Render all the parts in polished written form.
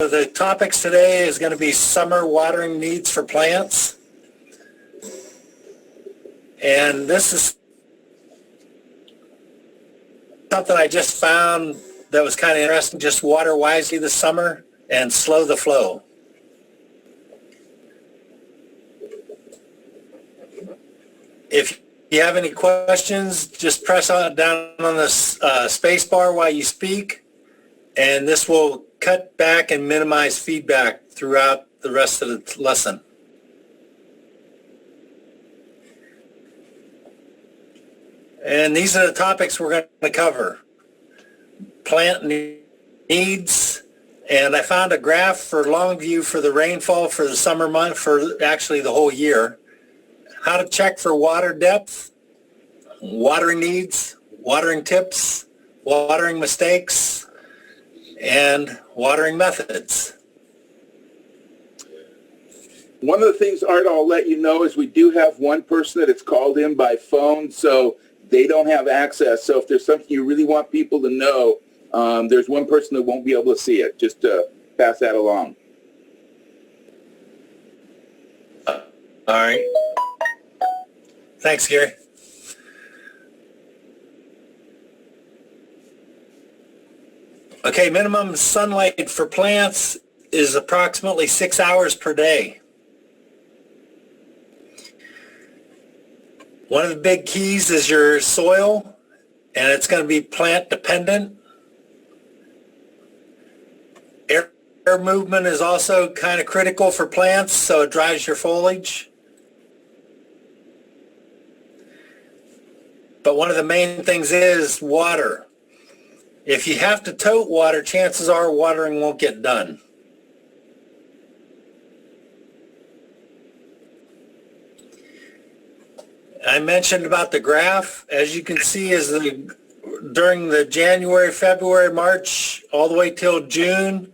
the topics today is going to be summer watering needs for plants. And this is something I just found that was kind of interesting. Just water wisely this summer and slow the flow. If you have any questions, just press down on the space bar while you speak, and this will cut back and minimize feedback throughout the rest of the lesson. And these are the topics we're going to cover. Plant needs, and I found a graph for Longview for the rainfall for the summer month, for actually the whole year. How to check for water depth, watering needs, watering tips, watering mistakes, and watering methods. One of the things, Art, I'll let you know is we do have one person that it's called in by phone, so they don't have access. So if there's something you really want people to know, there's one person that won't be able to see it. Just pass that along. All right. Thanks, Gary. Okay, minimum sunlight for plants is approximately 6 hours per day. One of the big keys is your soil, and it's going to be plant dependent. Air movement is also kind of critical for plants, so it dries your foliage. But one of the main things is water. If you have to tote water, chances are watering won't get done. I mentioned about the graph. As you can see, during the January, February, March, all the way till June,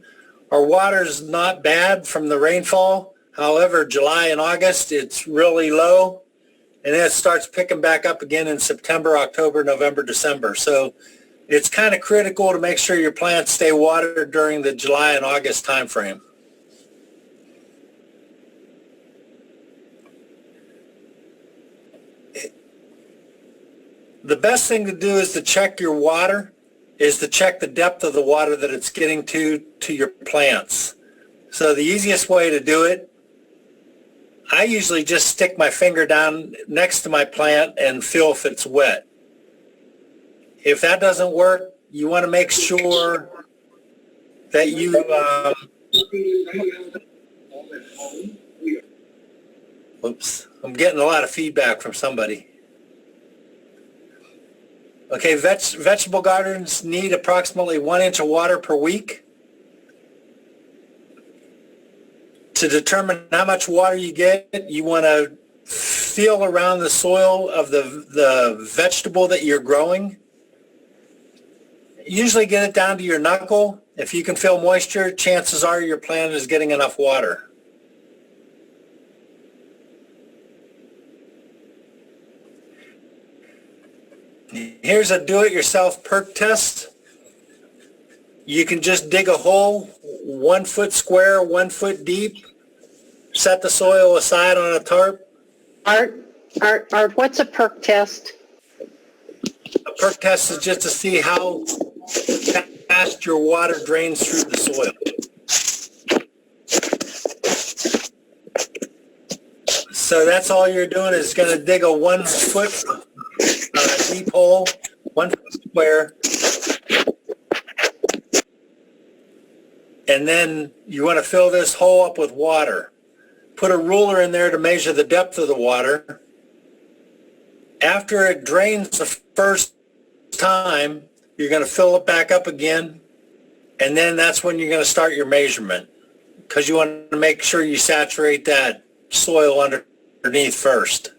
our water's not bad from the rainfall. However, July and August, it's really low. And then it starts picking back up again in September, October, November, December. So it's kind of critical to make sure your plants stay watered during the July and August time frame. The best thing to do is to check your water, is to check the depth of the water that it's getting to your plants. So the easiest way to do it, I usually just stick my finger down next to my plant and feel if it's wet. If that doesn't work, you want to make sure that you oops, I'm getting a lot of feedback from somebody. Okay, vegetable gardens need approximately 1 inch of water per week. To determine how much water you get, you want to feel around the soil of the vegetable that you're growing. Usually get it down to your knuckle. If you can feel moisture, chances are your plant is getting enough water. Here's a do-it-yourself Perc test. You can just dig a hole 1 foot square, 1 foot deep, set the soil aside on a tarp. Art, what's a Perc test? A Perc test is just to see how fast your water drains through the soil. So that's all you're doing is going to dig a 1 foot deep hole, 1 foot square. And then you want to fill this hole up with water. Put a ruler in there to measure the depth of the water. After it drains the first time, you're going to fill it back up again. And then that's when you're going to start your measurement, because you want to make sure you saturate that soil underneath first.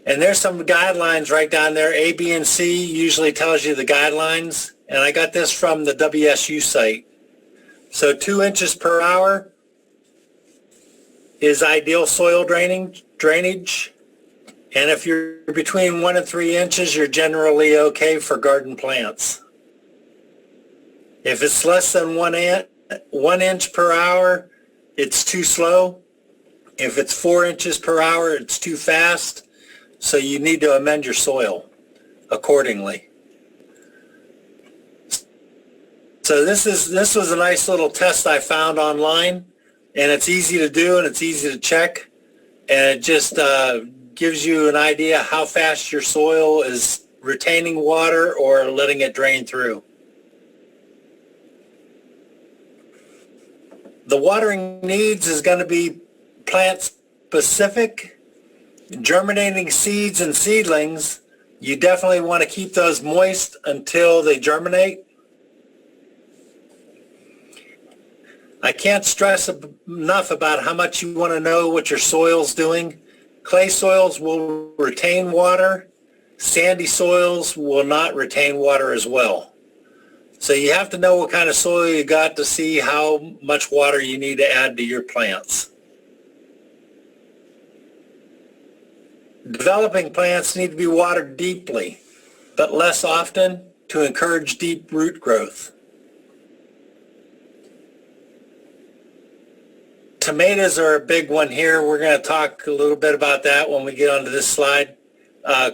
And there's some guidelines right down there. A, B, and C usually tells you the guidelines. And I got this from the WSU site. So 2 inches per hour is ideal soil drainage. And if you're between 1 and 3 inches, you're generally okay for garden plants. If it's less than 1 1 inch per hour, it's too slow. If it's 4 inches per hour, it's too fast. So you need to amend your soil accordingly. So this was a nice little test I found online, and it's easy to do and it's easy to check, and it just gives you an idea how fast your soil is retaining water or letting it drain through. The watering needs is going to be plant specific. Germinating seeds and seedlings, you definitely want to keep those moist until they germinate. I can't stress enough about how much you want to know what your soil's doing. Clay soils will retain water. Sandy soils will not retain water as well. So you have to know what kind of soil you got to see how much water you need to add to your plants. Developing plants need to be watered deeply, but less often to encourage deep root growth. Tomatoes are a big one here. We're going to talk a little bit about that when we get onto this slide.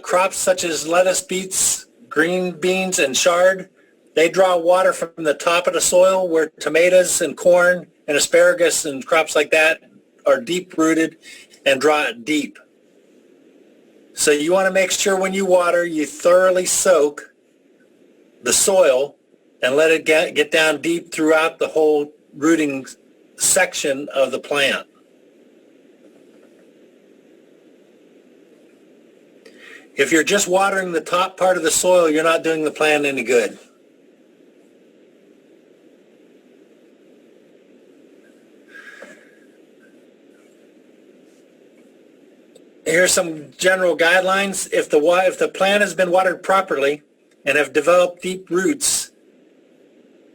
Crops such as lettuce, beets, green beans, and chard, they draw water from the top of the soil, where tomatoes and corn and asparagus and crops like that are deep rooted and draw it deep. So you want to make sure when you water, you thoroughly soak the soil and let it get down deep throughout the whole rooting section of the plant. If you're just watering the top part of the soil, you're not doing the plant any good. Here's some general guidelines. If the plant has been watered properly and have developed deep roots,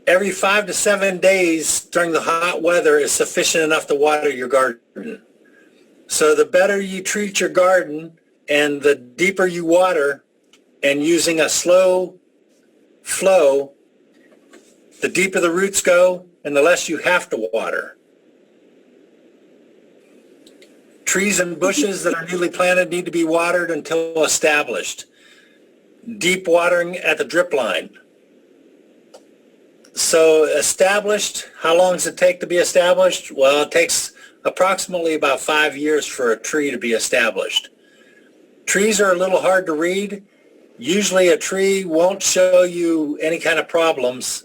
every 5 to 7 days during the hot weather is sufficient enough to water your garden. So the better you treat your garden and the deeper you water and using a slow flow, the deeper the roots go and the less you have to water. Trees and bushes that are newly planted need to be watered until established. Deep watering at the drip line. So established, how long does it take to be established? Well, it takes approximately about 5 years for a tree to be established. Trees are a little hard to read. Usually a tree won't show you any kind of problems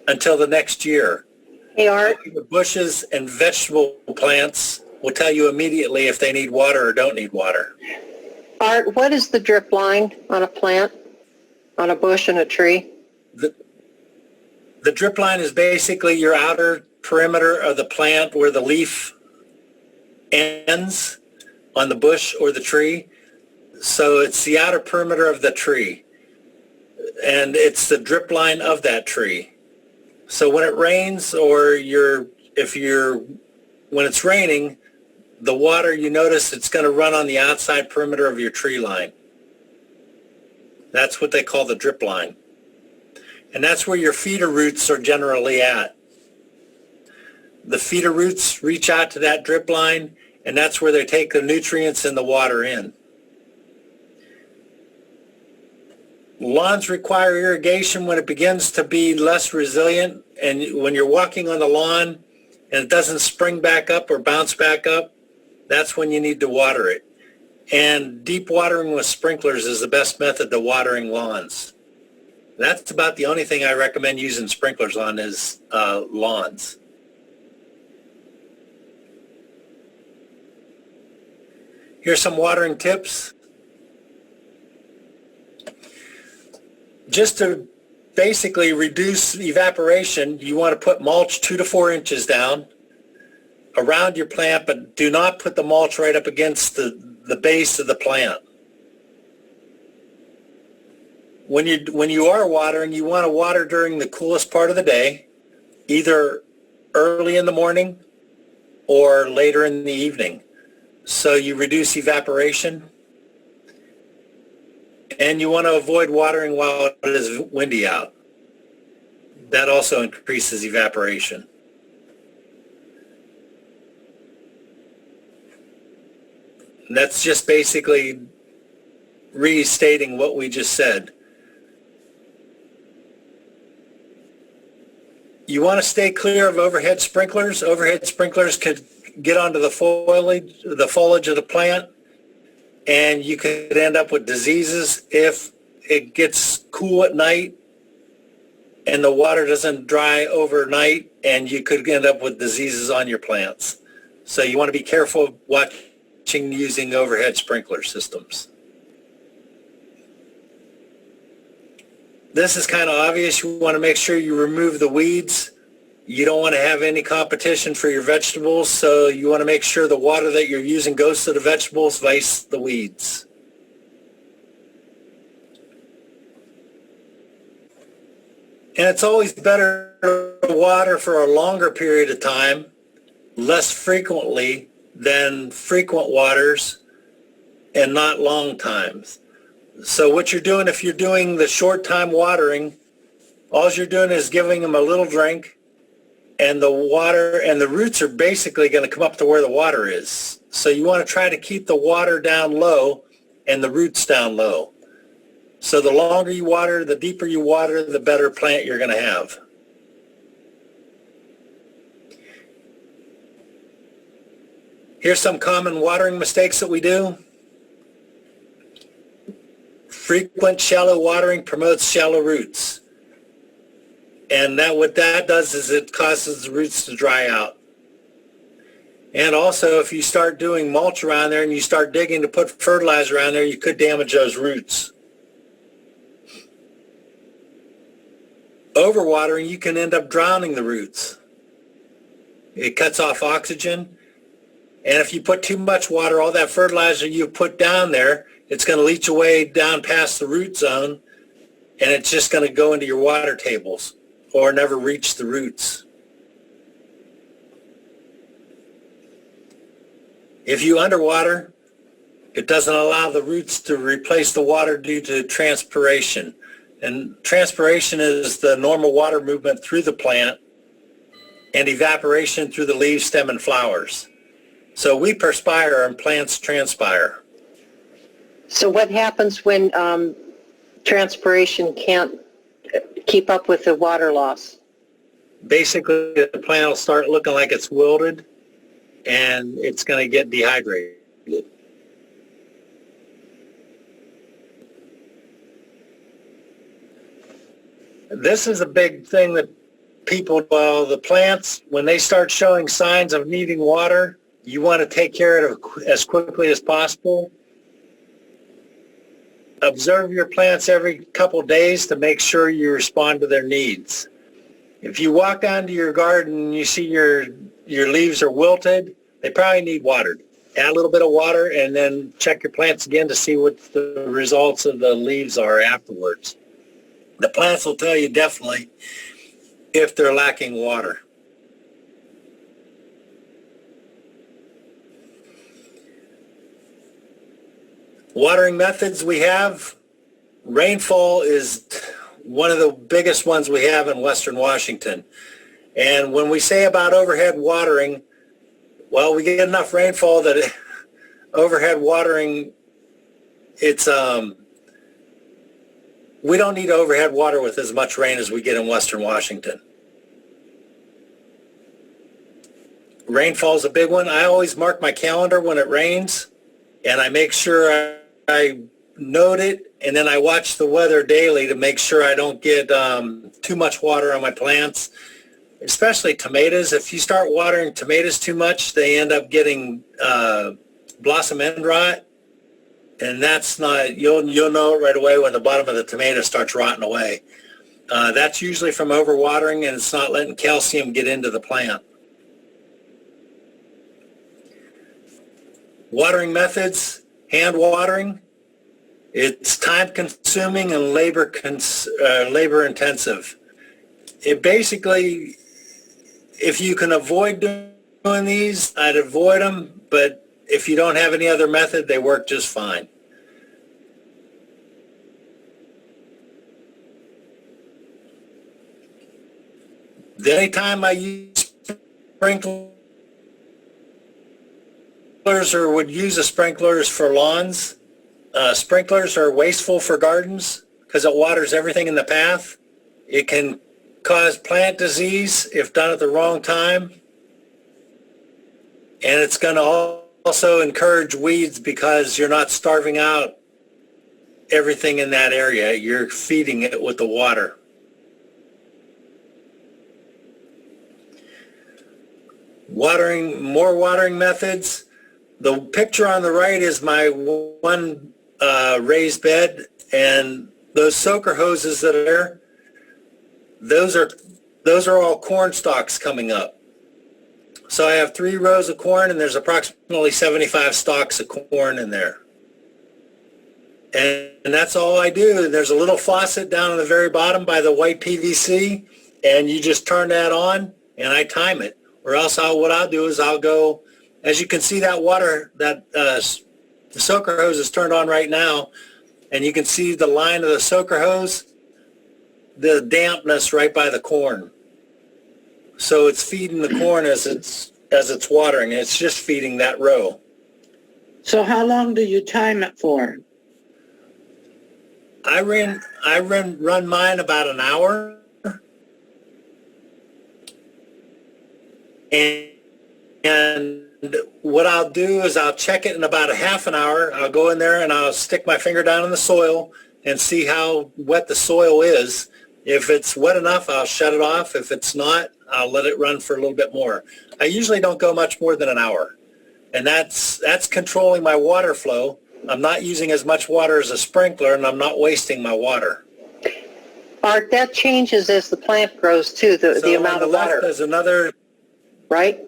until the next year. Hey, Art. The bushes and vegetable plants will tell you immediately if they need water or don't need water. Art, what is the drip line on a plant, on a bush and a tree? The drip line is basically your outer perimeter of the plant where the leaf ends on the bush or the tree. So it's the outer perimeter of the tree, and it's the drip line of that tree. So when it rains or when it's raining, the water, you notice it's going to run on the outside perimeter of your tree line. That's what they call the drip line. And that's where your feeder roots are generally at. The feeder roots reach out to that drip line, and that's where they take the nutrients and the water in. Lawns require irrigation when it begins to be less resilient, and when you're walking on the lawn and it doesn't spring back up or bounce back up, that's when you need to water it. And deep watering with sprinklers is the best method to watering lawns. That's about the only thing I recommend using sprinklers on is lawns. Here's some watering tips. Just to basically reduce evaporation, you want to put mulch 2 to 4 inches down around your plant, but do not put the mulch right up against the base of the plant. When you are watering, you want to water during the coolest part of the day, either early in the morning or later in the evening. So you reduce evaporation. And you want to avoid watering while it is windy out. That also increases evaporation. That's just basically restating what we just said. You want to stay clear of overhead sprinklers. Overhead sprinklers could get onto the foliage of the plant, and you could end up with diseases if it gets cool at night and the water doesn't dry overnight, and you could end up with diseases on your plants. So you want to be careful watching using overhead sprinkler systems. This is kind of obvious. You want to make sure you remove the weeds. You don't want to have any competition for your vegetables, so you want to make sure the water that you're using goes to the vegetables, vice the weeds. And it's always better to water for a longer period of time, less frequently than frequent waters, and not long times. So what you're doing, if you're doing the short time watering, all you're doing is giving them a little drink, and the water and the roots are basically going to come up to where the water is. So you want to try to keep the water down low and the roots down low. So the longer you water, the deeper you water, the better plant you're going to have. Here's some common watering mistakes that we do. Frequent shallow watering promotes shallow roots. And what that does is it causes the roots to dry out. And also, if you start doing mulch around there and you start digging to put fertilizer around there, you could damage those roots. Overwatering, you can end up drowning the roots. It cuts off oxygen. And if you put too much water, all that fertilizer you put down there, it's going to leach away down past the root zone, and it's just going to go into your water tables or never reach the roots. If you underwater, it doesn't allow the roots to replace the water due to transpiration. And transpiration is the normal water movement through the plant, and evaporation through the leaves, stem, and flowers. So we perspire and plants transpire. So what happens when transpiration can't keep up with the water loss? Basically, the plant will start looking like it's wilted, and it's going to get dehydrated. This is a big thing that people, the plants, when they start showing signs of needing water, you want to take care of it as quickly as possible. Observe your plants every couple days to make sure you respond to their needs. If you walk down to your garden and you see your leaves are wilted, they probably need watered. Add a little bit of water and then check your plants again to see what the results of the leaves are afterwards. The plants will tell you definitely if they're lacking water. Watering methods we have. Rainfall is one of the biggest ones we have in Western Washington. And when we say about overhead watering, well, we get enough rainfall that overhead watering, we don't need overhead water with as much rain as we get in Western Washington. Rainfall is a big one. I always mark my calendar when it rains, and I make sure I note it, and then I watch the weather daily to make sure I don't get too much water on my plants, especially tomatoes. If you start watering tomatoes too much, they end up getting blossom end rot. And that's not, you'll know it right away when the bottom of the tomato starts rotting away. That's usually from overwatering, and it's not letting calcium get into the plant. Watering methods, hand watering. It's time consuming and labor intensive. It basically, if you can avoid doing these, I'd avoid them, but if you don't have any other method, they work just fine. The only time I use sprinkler or would use the sprinklers for lawns. Sprinklers are wasteful for gardens because it waters everything in the path. It can cause plant disease if done at the wrong time. And it's going to also encourage weeds because you're not starving out everything in that area. You're feeding it with the water. More watering methods. The picture on the right is my one raised bed, and those soaker hoses that are there, those are all corn stalks coming up. So I have 3 rows of corn, and there's approximately 75 stalks of corn in there. And that's all I do. There's a little faucet down on the very bottom by the white PVC, and you just turn that on, and I time it. Or else what I'll do is I'll go, as you can see that water, that the soaker hose is turned on right now, and you can see the line of the soaker hose, the dampness right by the corn. So it's feeding the corn as it's watering. It's just feeding that row. So how long do you time it for? I run mine about an hour. And what I'll do is I'll check it in about a half an hour. I'll go in there and I'll stick my finger down in the soil and see how wet the soil is. If it's wet enough, I'll shut it off. If it's not, I'll let it run for a little bit more. I usually don't go much more than an hour. And that's controlling my water flow. I'm not using as much water as a sprinkler, and I'm not wasting my water. Art, that changes as the plant grows too, the amount of water. There's another... Right?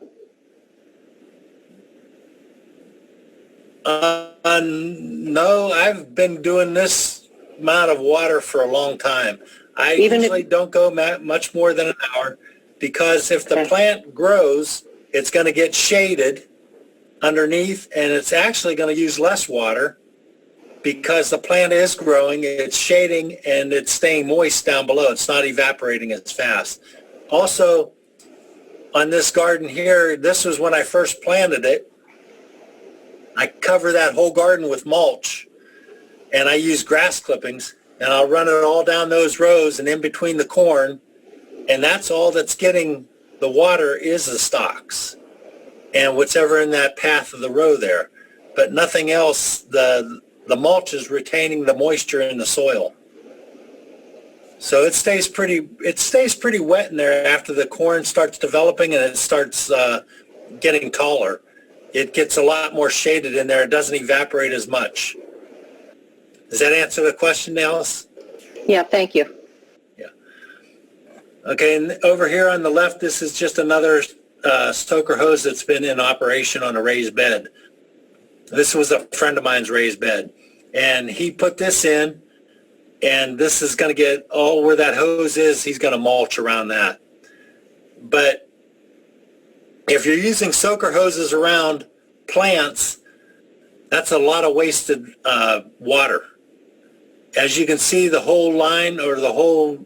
No, I've been doing this amount of water for a long time. I usually don't go much more than an hour because if the plant grows, it's going to get shaded underneath, and it's actually going to use less water because the plant is growing, it's shading, and it's staying moist down below. It's not evaporating as fast. Also, on this garden here, this was when I first planted it. I cover that whole garden with mulch, and I use grass clippings, and I'll run it all down those rows and in between the corn, and that's all that's getting the water is the stalks and whatever in that path of the row there. But nothing else, the mulch is retaining the moisture in the soil. So it stays pretty wet in there after the corn starts developing and it starts getting taller. It gets a lot more shaded in there. It doesn't evaporate as much. Does that answer the question, Alice? Yeah, thank you. Yeah. Okay, and over here on the left, this is just another stoker hose that's been in operation on a raised bed. This was a friend of mine's raised bed, and he put this in, and this is going to get all where that hose is, he's going to mulch around that. But if you're using soaker hoses around plants, that's a lot of wasted water. As you can see, the whole line or the whole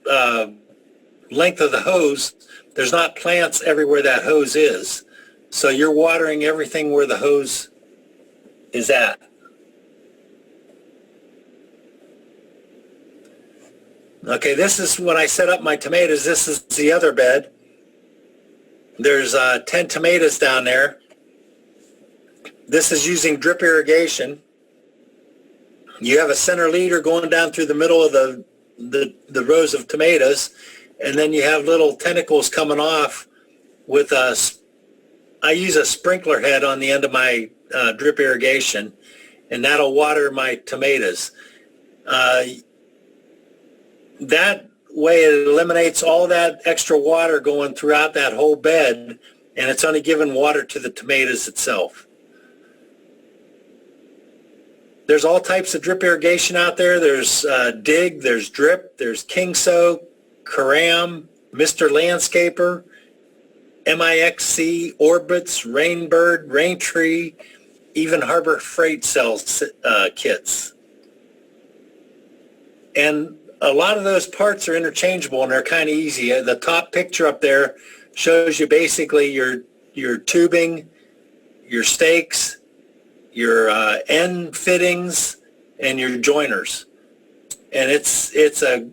length of the hose, there's not plants everywhere that hose is. So you're watering everything where the hose is at. Okay, this is when I set up my tomatoes. This is the other bed. There's 10 tomatoes down there. This is using drip irrigation. You have a center leader going down through the middle of the rows of tomatoes, and then you have little tentacles coming off with I use a sprinkler head on the end of my drip irrigation, and that'll water my tomatoes. That way it eliminates all that extra water going throughout that whole bed, and it's only giving water to the tomatoes itself. There's all types of drip irrigation out there. There's Dig, there's Drip, there's King Soak, Karam, Mr. Landscaper, MIXC, Orbits, Rainbird, Raintree, even Harbor Freight sells kits. And a lot of those parts are interchangeable and they're kind of easy. The top picture up there shows you basically your tubing, your stakes, your end fittings, and your joiners. And it's a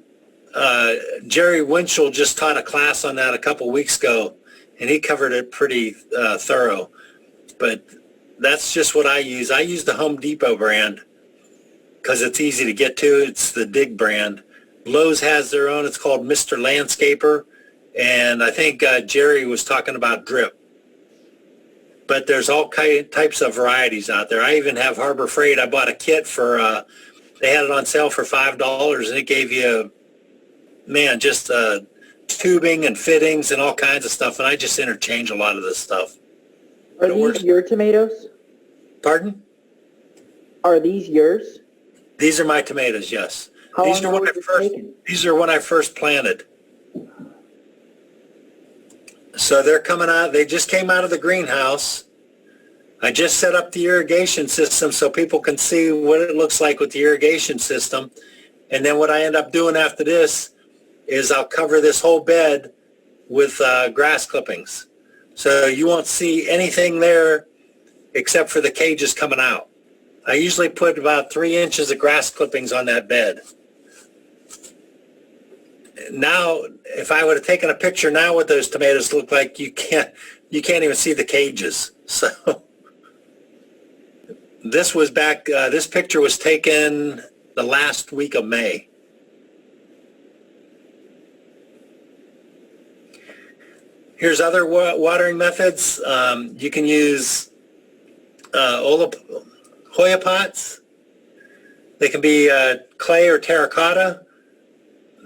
Jerry Winchell just taught a class on that a couple weeks ago, and he covered it pretty thorough. But that's just what I use. I use the Home Depot brand because it's easy to get to. It's the Dig brand. Lowe's has their own. It's called Mr. Landscaper. And I think Jerry was talking about Drip. But there's all types of varieties out there. I even have Harbor Freight. I bought a kit for, they had it on sale for $5, and it gave you, man, just tubing and fittings and all kinds of stuff. And I just interchange a lot of this stuff. Are these your tomatoes? Pardon? Are these yours? These are my tomatoes, yes. How These long are when I first planted. So they're coming out, they just came out of the greenhouse. I just set up the irrigation system so people can see what it looks like with the irrigation system. And then what I end up doing after this is I'll cover this whole bed with grass clippings. So you won't see anything there except for the cages coming out. I usually put about 3 inches of grass clippings on that bed. Now, if I would have taken a picture now what those tomatoes look like, you can't even see the cages. So this was back, this picture was taken the last week of May. Here's other watering methods. You can use Hoya pots. They can be clay or terracotta.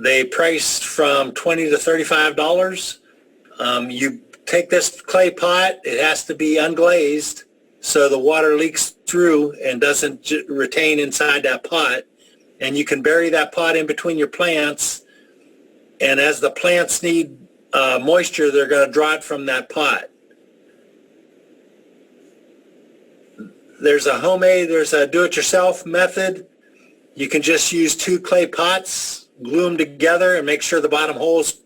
They priced from $20 to $35. You take this clay pot, it has to be unglazed so the water leaks through and doesn't retain inside that pot. And you can bury that pot in between your plants, and as the plants need moisture, they're going to draw it from that pot. There's a do-it-yourself method. You can just use 2 clay pots, glue them together, and make sure the bottom hole's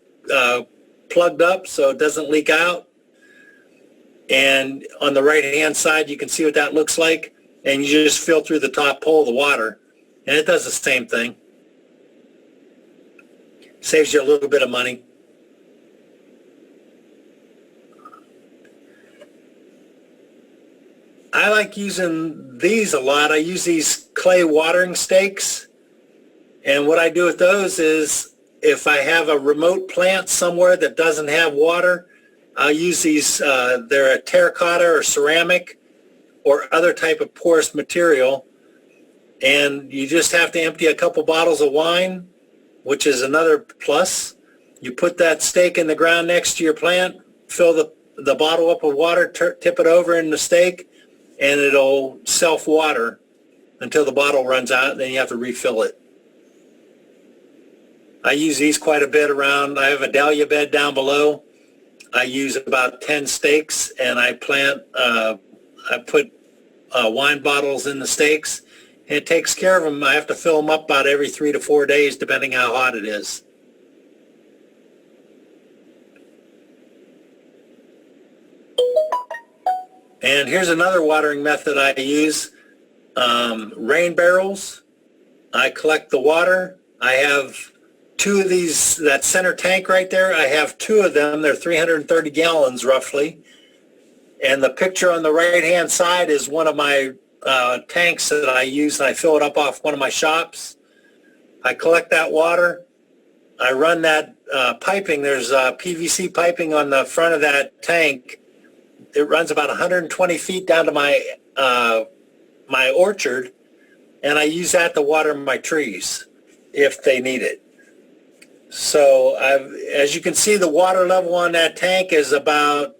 plugged up so it doesn't leak out. And on the right-hand side, you can see what that looks like. And you just fill through the top hole the water, and it does the same thing. Saves you a little bit of money. I like using these a lot. I use these clay watering stakes. And what I do with those is if I have a remote plant somewhere that doesn't have water, I'll use these. They're a terracotta or ceramic or other type of porous material. And you just have to empty a couple bottles of wine, which is another plus. You put that stake in the ground next to your plant, fill the bottle up with water, tip it over in the stake, and it'll self-water until the bottle runs out, and then you have to refill it. I use these quite a bit around. I have a dahlia bed down below. I use about 10 stakes, and I put wine bottles in the stakes, and it takes care of them. I have to fill them up about every 3 to 4 days, depending how hot it is. And here's another watering method I use. Rain barrels. I collect the water. I have 2 of these, that center tank right there. I have 2 of them. They're 330 gallons roughly. And the picture on the right-hand side is one of my tanks that I use, and I fill it up off one of my shops. I collect that water. I run that piping. There's PVC piping on the front of that tank. It runs about 120 feet down to my my orchard, and I use that to water my trees if they need it. So as you can see, the water level on that tank is about,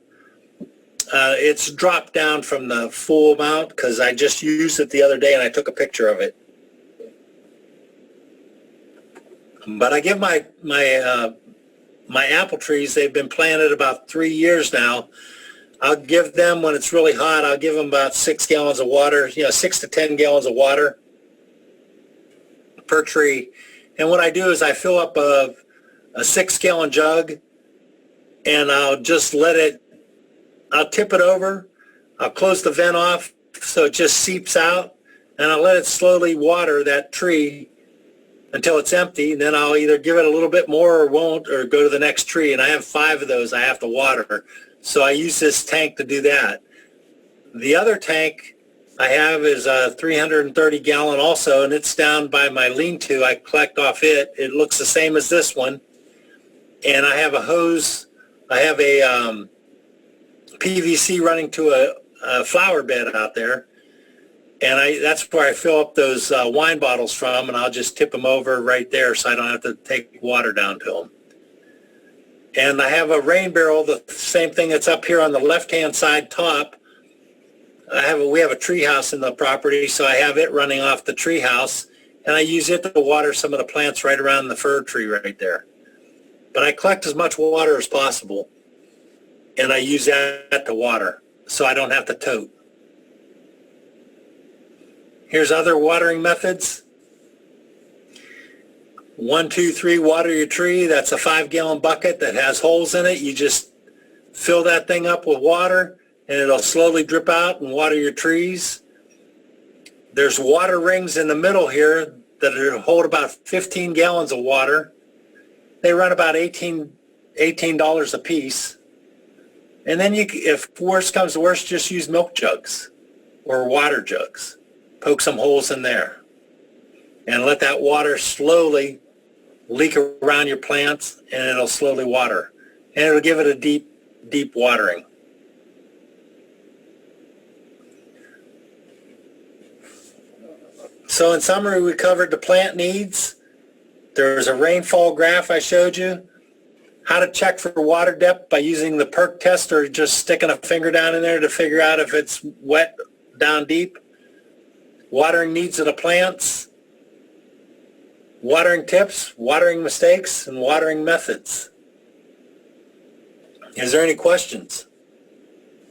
it's dropped down from the full amount because I just used it the other day and I took a picture of it. But I give my apple trees, they've been planted about 3 years now. I'll give them, when it's really hot, I'll give them about 6 gallons of water, 6 to 10 gallons of water per tree. And what I do is I fill up a 6-gallon jug, and I'll just I'll tip it over, I'll close the vent off, so it just seeps out, and I'll let it slowly water that tree until it's empty, and then I'll either give it a little bit more or won't, or go to the next tree. And I have 5 of those I have to water. So I use this tank to do that. The other tank I have is a 330 gallon also, and it's down by my lean-to. I collect off it. It looks the same as this one. And I have a hose. I have a PVC running to a flower bed out there. And that's where I fill up those wine bottles from, and I'll just tip them over right there so I don't have to take water down to them. And I have a rain barrel, the same thing that's up here on the left-hand side top. We have a tree house in the property, so I have it running off the tree house, and I use it to water some of the plants right around the fir tree right there. But I collect as much water as possible, and I use that to water, so I don't have to tote. Here's other watering methods. 1, 2, 3, water your tree. That's a 5-gallon bucket that has holes in it. You just fill that thing up with water, and it'll slowly drip out and water your trees. There's water rings in the middle here that hold about 15 gallons of water. They run about $18 a piece. And then if worse comes to worse, just use milk jugs or water jugs. Poke some holes in there and let that water slowly leak around your plants, and it'll slowly water, and it'll give it a deep watering. So in summary, we covered the plant needs. There's a rainfall graph I showed you. How to check for water depth by using the Perc Test, or just sticking a finger down in there to figure out if it's wet down deep. Watering needs of the plants, watering tips, watering mistakes, and watering methods. Is there any questions?